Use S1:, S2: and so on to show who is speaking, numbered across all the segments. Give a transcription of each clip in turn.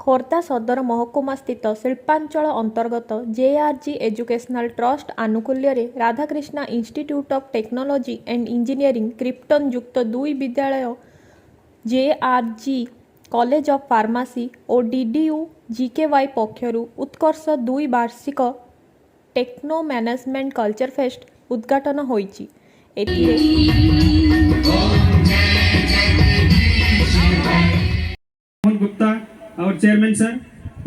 S1: खोर्धा सदर महकुमा स्थित शिल्पांचल अंतर्गत जेआरजी एजुकेशनल ट्रस्ट आनुकूल्य Radhakrishna institute of technology and engineering क्रिप्टन युक्त 2 विद्यालय जेआरजी कॉलेज ऑफ फार्मेसी और डीडीयू जीकेवाई पक्षरु उत्कर्ष 2 वार्षिक टेक्नो मैनेजमेंट कल्चर फेस्ट उद्घाटन होईची।
S2: Mohan Gupta, our chairman sir,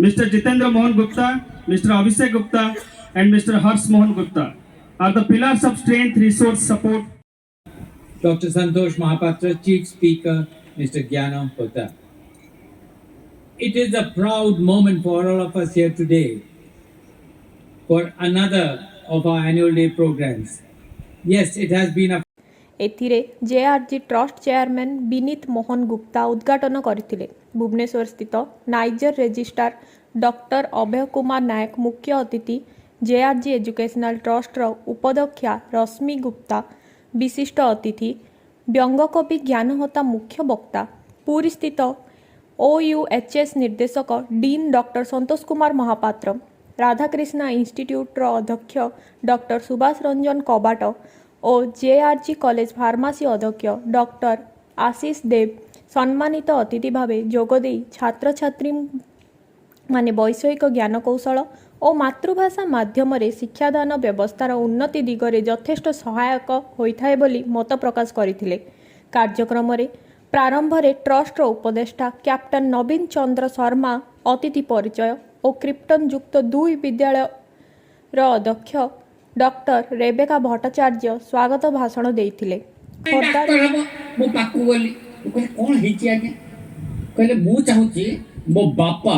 S2: Mr. Jitendra Mohan Gupta, Mr. Abhishek Gupta and Mr. Harsh Mohan Gupta are the pillars of strength, resource, support.
S3: Dr. Santosh Mahapatra, Chief Speaker, Mr. Gyanam Pota. It is a proud moment for all of us here today for another of our annual day programs. Yes, it has been a
S1: एथिरे JRG trust chairman Vineet Mohan Gupta उद्घाटन करथिले। भुवनेश्वर स्थित NISER registrar doctor Abhay Kumar Nayak मुख्य अतिथि, JRG educational trust उपाध्यक्षा रश्मि गुप्ता विशिष्ट अतिथि, व्यंगकवि ज्ञानहोता मुख्य वक्ता, पुरी स्थित ओयूएचएस निर्देशक dean doctor Santosh Kumar Mahapatra, Radhakrishna institute अध्यक्ष डॉक्टर सुभाष रंजन कबाट और जेआरजी कॉलेज फार्मेसी अध्यक्ष डॉक्टर आशीष देव सम्मानित अतिथि भावे जोगदे छात्र छात्री माने वैषयिक ज्ञान कौशल और मातृभाषा माध्यम शिक्षादान व्यवस्थार उन्नति दिगरे यथेष्ट सहायक होइथाय बोली मत प्रकाश करथिले। कार्यक्रम रे प्रारंभ रे ट्रस्ट उपदेष्टा कैप्टन नवीन चंद्र शर्मा अतिथि परिचय और क्रिप्टन युक्त 2 विद्यालय अध्यक्ष डॉक्टर रेबेका भट्टाचार्य स्वागत भाषण देइथिले।
S4: मो पाकु बोली कोन हिची आके कहले मु चाहूची मो बापा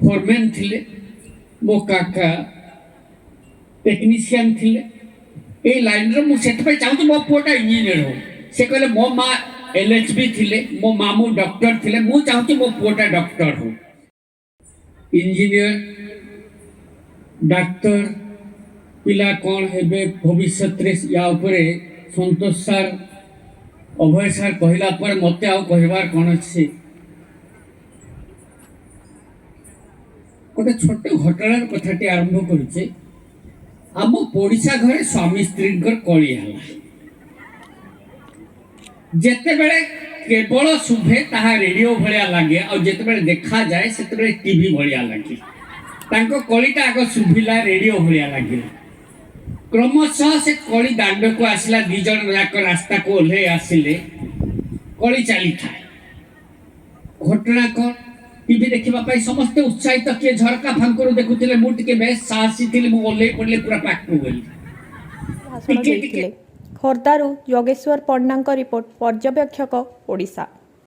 S4: फोरमैन थिले, मो काका टेक्नीशियन थिले, ए लाइन रे मु सेट पे चाहूची मो पुटा इंजीनियर हो। से कहले मो मां एलएचबी थिले, मो मामू डॉक्टर थिले, मु चाहूची मो पुटा डॉक्टर हो। इंजीनियर डॉक्टर पिला कौन हेबे भविष्य या उपरे संतोष सर अभय सर कहला पर मते आउ कहबार कोन अछि। गोटे छोट घटनार कथाटी आरंभ करुचे। आम पड़िशा घरे स्वामी स्त्री कली हला, जेते बेले केवल शुभे ताहा रेडियो भलिया लागे और जेते बेले देखा जाए सेते बेले टीवी भलिया लागे। तांको कलिटा आगो शुभिला रेडियो भलिया लागिला। क्रमशः से कली दांड को आसला, 2 जन जाक रास्ता को ओल्हे आसिले, कली चली था। घटना कौन टीवी देखा समस्त उत्साहित किए झरका फांकरू देखुले, मु टिके बेस साहसी थिले, मु ओल्हे पड़ले पूरा पाकू गली।
S1: खोर्धारू योगेश्वर पंडांक रिपोर्ट पर्यवेक्षक ओडिशा।